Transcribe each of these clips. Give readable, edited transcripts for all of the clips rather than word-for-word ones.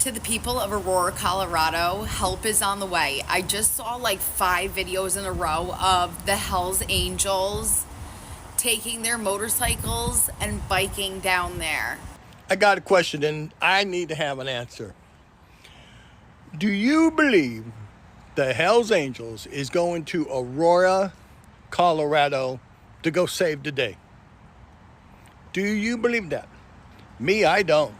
To the people of Aurora, Colorado, help is on the way. I just saw like 5 videos in a row of the Hells Angels taking their motorcycles and biking down there. I got a question and I need to have an answer. Do you believe the Hells Angels is going to Aurora, Colorado to go save the day? Do you believe that? Me, I don't.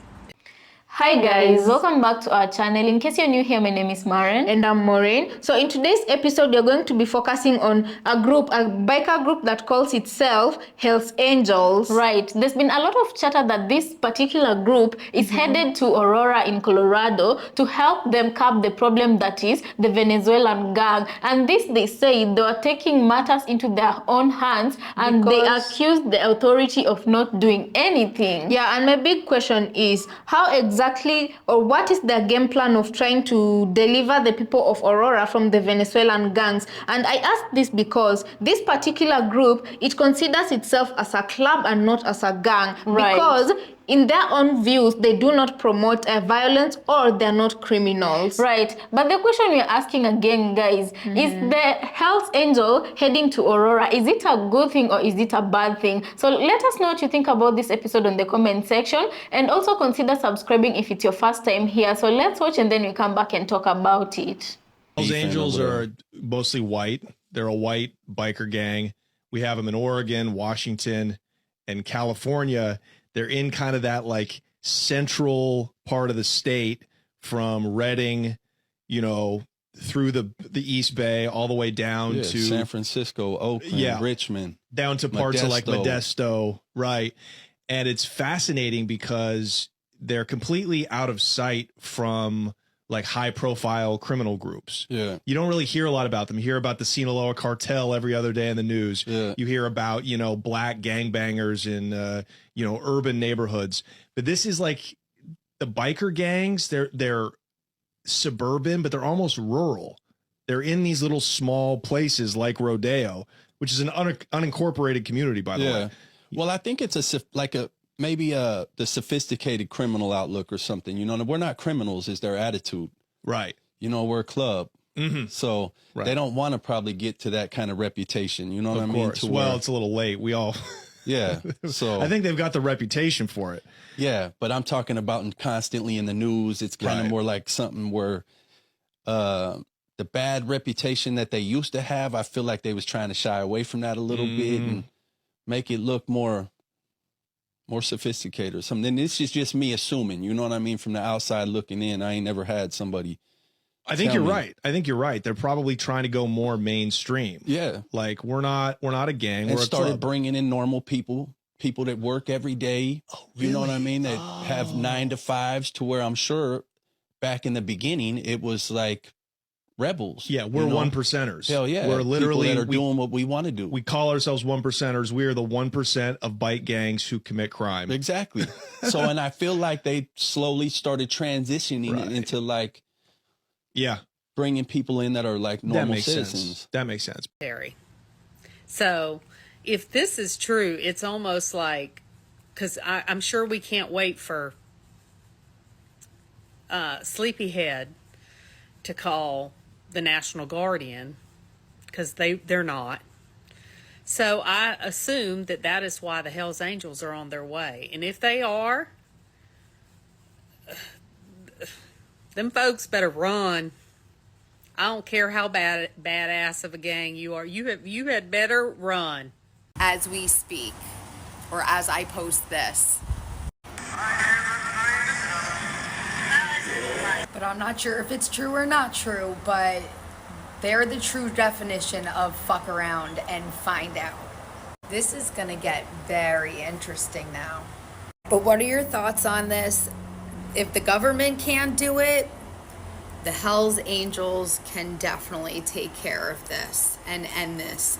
Hi guys, welcome back to our channel. In case you're new here, my name is Maren. And I'm Maureen. So in today's episode, we're going to be focusing on a biker group that calls itself Hells Angels. Right, there's been a lot of chatter that this particular group is headed to Aurora in Colorado to help them curb the problem that is the Venezuelan gang. And this, they say, they are taking matters into their own hands and they accuse the authority of not doing anything. Yeah, and my big question is, how exactly or what is their game plan of trying to deliver the people of Aurora from the Venezuelan gangs? And I ask this because this particular group, it considers itself as a club and not as a gang. Right. Because in their own views, they do not promote violence or they're not criminals. Right, but the question we're asking again, guys, is the Hells Angel heading to Aurora, is it a good thing or is it a bad thing? So let us know what you think about this episode on the comment section, and also consider subscribing if it's your first time here. So let's watch and then we come back and talk about it. Hells Angels are mostly white. They're a white biker gang. We have them in Oregon, Washington, and California. They're in kind of that like central part of the state from Redding, you know, through the East Bay all the way down to San Francisco, Oakland, Richmond, down to parts of like Modesto, right? And it's fascinating because they're completely out of sight from like high profile criminal groups. Yeah. You don't really hear a lot about them. You hear about the Sinaloa cartel every other day in the news. Yeah. You hear about, you know, black gangbangers in, you know, urban neighborhoods. But this is like the biker gangs. They're suburban, but they're almost rural. They're in these little small places like Rodeo, which is an unincorporated community, by the way. Well, I think it's maybe the sophisticated criminal outlook or something. You know, we're not criminals is their attitude. Right. You know, we're a club. So they don't want to probably get to that kind of reputation. You know what I mean? Well, it's a little late. We all. Yeah. So I think they've got the reputation for it. Yeah. But I'm talking about constantly in the news. It's kind of more like something where the bad reputation that they used to have, I feel like they was trying to shy away from that a little bit and make it look more sophisticated or something. And this is just me assuming, you know what I mean? From the outside looking in, I ain't never had somebody. I think you're right. I think you're right. They're probably trying to go more mainstream. Yeah. Like we're not a gang. And we're started a club. bringing in normal people that work every day. Oh, really? You know what I mean? That have 9 to 5s to where I'm sure back in the beginning, it was like rebels. Yeah, we're 1%ers. Hell yeah. We're literally people that are doing what we want to do. We call ourselves 1%ers. We are the 1% of bike gangs who commit crime. Exactly. So, and I feel like they slowly started transitioning it into like, bringing people in that are like normal citizens. That makes sense. So if this is true, it's almost like, because I'm sure we can't wait for Sleepyhead to call the National Guardian, because they're not. So I assume that is why the Hells Angels are on their way. And if they are, them folks better run. I don't care how badass of a gang you are. You had better run. As we speak, or as I post this. But I'm not sure if it's true or not true, but they're the true definition of fuck around and find out. This is gonna get very interesting now. But what are your thoughts on this? If the government can't do it, the Hells Angels can definitely take care of this and end this.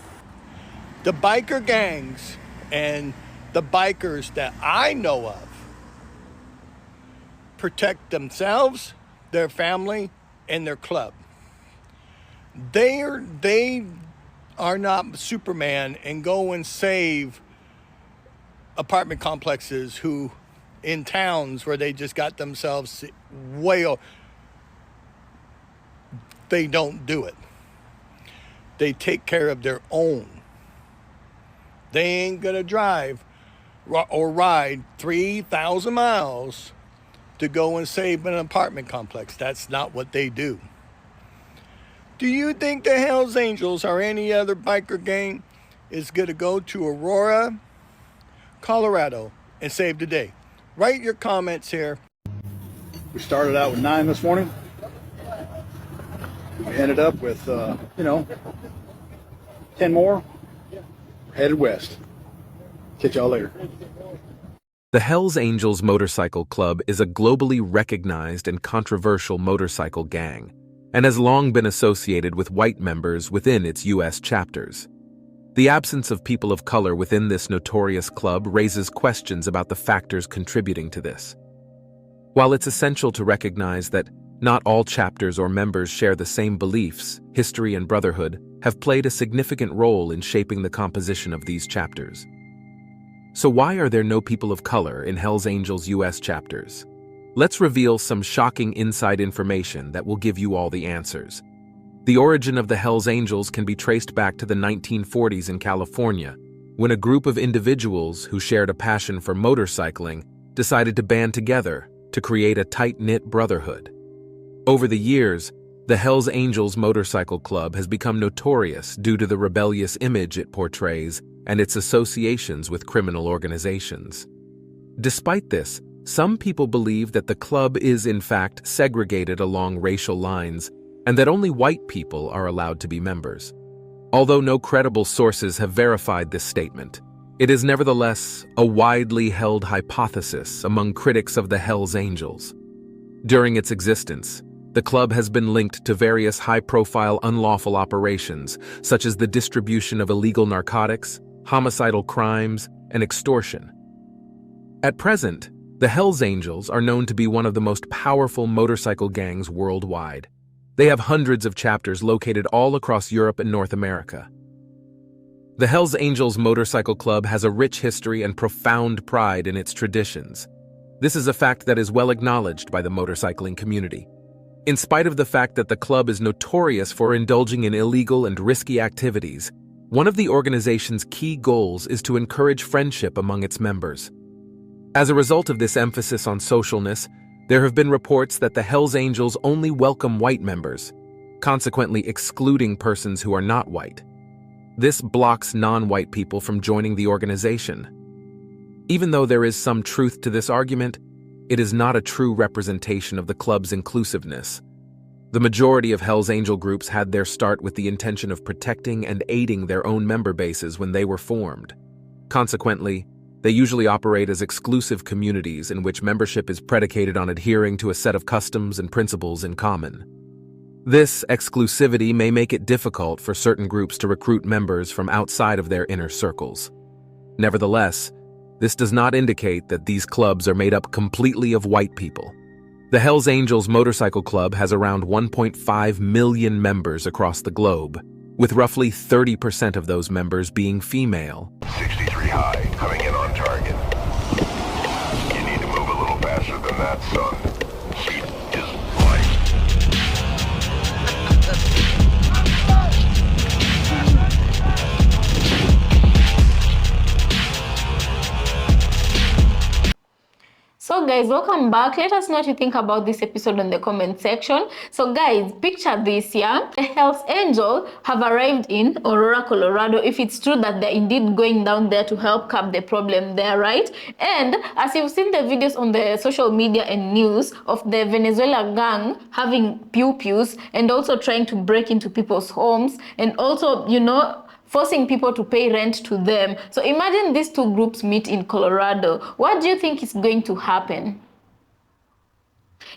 The biker gangs and the bikers that I know of protect themselves, their family, and their club. They are not Superman and go and save apartment complexes who in towns where they just got themselves way off. They don't do it. They take care of their own. They ain't gonna drive or ride 3,000 miles to go and save an apartment complex. That's not what they do. Do you think the Hells Angels or any other biker gang is gonna go to Aurora, Colorado and save the day? Write your comments here. We started out with 9 this morning. We ended up with, 10 more. We're headed west. Catch y'all later. The Hells Angels Motorcycle Club is a globally recognized and controversial motorcycle gang, and has long been associated with white members within its U.S. chapters. The absence of people of color within this notorious club raises questions about the factors contributing to this. While it's essential to recognize that not all chapters or members share the same beliefs, history and brotherhood have played a significant role in shaping the composition of these chapters. So why are there no people of color in Hells Angels U.S. chapters? Let's reveal some shocking inside information that will give you all the answers. The origin of the Hells Angels can be traced back to the 1940s in California, when a group of individuals who shared a passion for motorcycling decided to band together to create a tight-knit brotherhood. Over the years, the Hells Angels Motorcycle Club has become notorious due to the rebellious image it portrays and its associations with criminal organizations. Despite this, some people believe that the club is in fact segregated along racial lines and that only white people are allowed to be members. Although no credible sources have verified this statement, it is nevertheless a widely held hypothesis among critics of the Hells Angels. During its existence, the club has been linked to various high-profile unlawful operations, such as the distribution of illegal narcotics, homicidal crimes, and extortion. At present, the Hells Angels are known to be one of the most powerful motorcycle gangs worldwide. They have hundreds of chapters located all across Europe and North America. The Hells Angels Motorcycle Club has a rich history and profound pride in its traditions. This is a fact that is well acknowledged by the motorcycling community. In spite of the fact that the club is notorious for indulging in illegal and risky activities, one of the organization's key goals is to encourage friendship among its members. As a result of this emphasis on socialness, there have been reports that the Hells Angels only welcome white members, consequently excluding persons who are not white. This blocks non-white people from joining the organization. Even though there is some truth to this argument, it is not a true representation of the club's inclusiveness. The majority of Hells Angel groups had their start with the intention of protecting and aiding their own member bases when they were formed. Consequently, they usually operate as exclusive communities in which membership is predicated on adhering to a set of customs and principles in common. This exclusivity may make it difficult for certain groups to recruit members from outside of their inner circles. Nevertheless, this does not indicate that these clubs are made up completely of white people. The Hells Angels Motorcycle Club has around 1.5 million members across the globe, with roughly 30% of those members being female. 63 high, coming in on target. You need to move a little faster than that, son. Heat is light. So guys, welcome back. Let us know what you think about this episode in the comment section. So guys, picture this, yeah? The Hells Angels have arrived in Aurora, Colorado, if it's true that they're indeed going down there to help curb the problem there, right? And as you've seen the videos on the social media and news of the Venezuela gang having pew-pews and also trying to break into people's homes and also, forcing people to pay rent to them. So imagine these two groups meet in Colorado. What do you think is going to happen?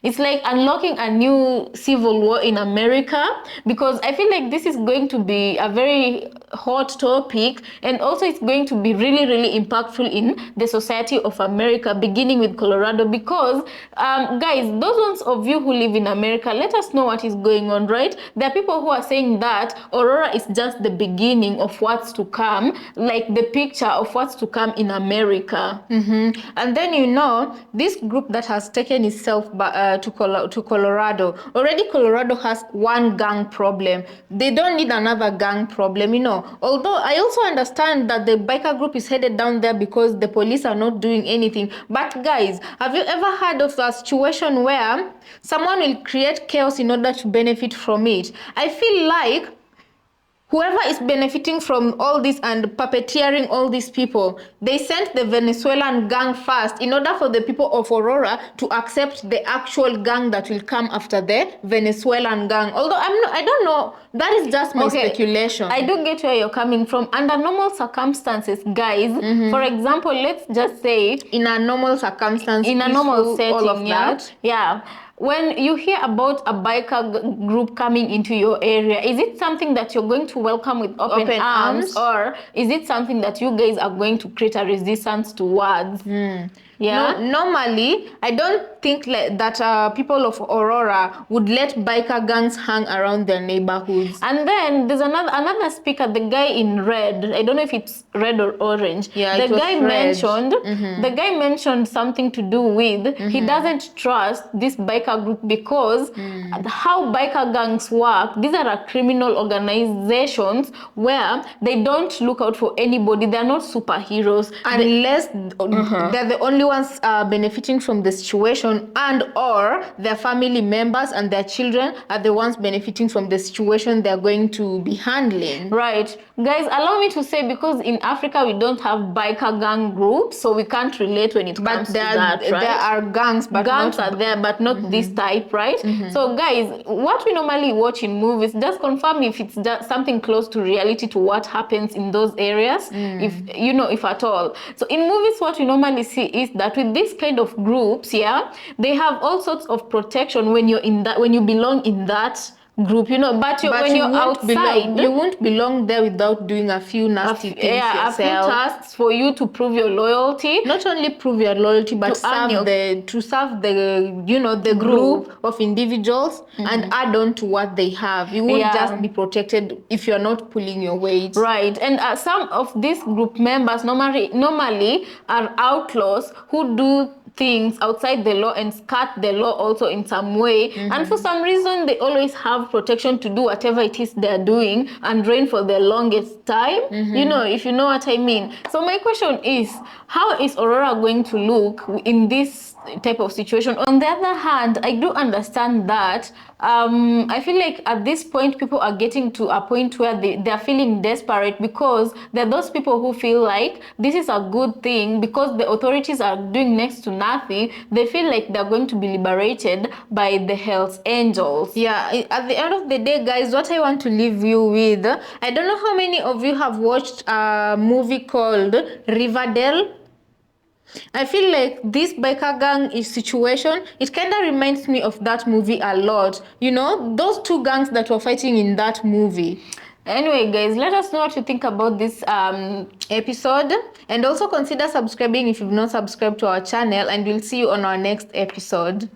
It's like unlocking a new civil war in America, because I feel like this is going to be a very hot topic, and also it's going to be really, really impactful in the society of America, beginning with Colorado, because guys, those ones of you who live in America, let us know what is going on, right? There are people who are saying that Aurora is just the beginning of what's to come, like the picture of what's to come in America. And then, you know, this group that has taken itself to Colorado, already Colorado has one gang problem. They don't need another gang problem, you know. Although I also understand that the biker group is headed down there because the police are not doing anything. But guys, have you ever heard of a situation where someone will create chaos in order to benefit from it? I feel like whoever is benefiting from all this and puppeteering all these people, they sent the Venezuelan gang first in order for the people of Aurora to accept the actual gang that will come after the Venezuelan gang. Although I don't know, that is just my speculation. I do get where you're coming from. Under normal circumstances, guys, for example, let's just say in a normal circumstance, in a normal setting, all of that. Yeah. When you hear about a biker group coming into your area, is it something that you're going to welcome with open arms, or is it something that you guys are going to create a resistance towards? Yeah. No, normally, I don't think that people of Aurora would let biker gangs hang around their neighborhoods. And then there's another speaker, the guy in red. I don't know if it's red or orange. Yeah, the guy mentioned the guy mentioned something to do with he doesn't trust this biker group because how biker gangs work. These are criminal organizations where they don't look out for anybody. They're not superheroes unless they're the only ones benefiting from the situation, and or their family members and their children are the ones benefiting from the situation they're going to be handling. Right. Guys, allow me to say, because in Africa we don't have biker gang groups, so we can't relate when it comes to that, right? There are gangs, but gangs are there, but not this type, right? So guys, what we normally watch in movies, just confirm if it's just something close to reality to what happens in those areas, if you know, if at all. So in movies, what we normally see is that with this kind of groups, yeah, they have all sorts of protection when you're in that, when you belong in that group, you know, but when you're outside, you won't belong there without doing a few nasty things yourself. A few tasks for you to prove your loyalty. Not only prove your loyalty, but to serve the you know, the group of individuals and add on to what they have. You won't just be protected if you're not pulling your weight. Right. And some of these group members normally are outlaws who do things outside the law and skirt the law also in some way, and for some reason they always have protection to do whatever it is they're doing and reign for the longest time, you know, if you know what I mean. So my question is, how is Aurora going to look in this type of situation? On the other hand, I do understand that I feel like at this point people are getting to a point where they're feeling desperate, because there are those people who feel like this is a good thing because the authorities are doing next to nothing. They feel like they're going to be liberated by the Hells Angels. Yeah, at the end of the day, guys, what I want to leave you with, I don't know how many of you have watched a movie called Riverdale. I feel like this biker gang situation, it kind of reminds me of that movie a lot. You know, those two gangs that were fighting in that movie. Anyway, guys, let us know what you think about this episode, and also consider subscribing if you've not subscribed to our channel, and we'll see you on our next episode.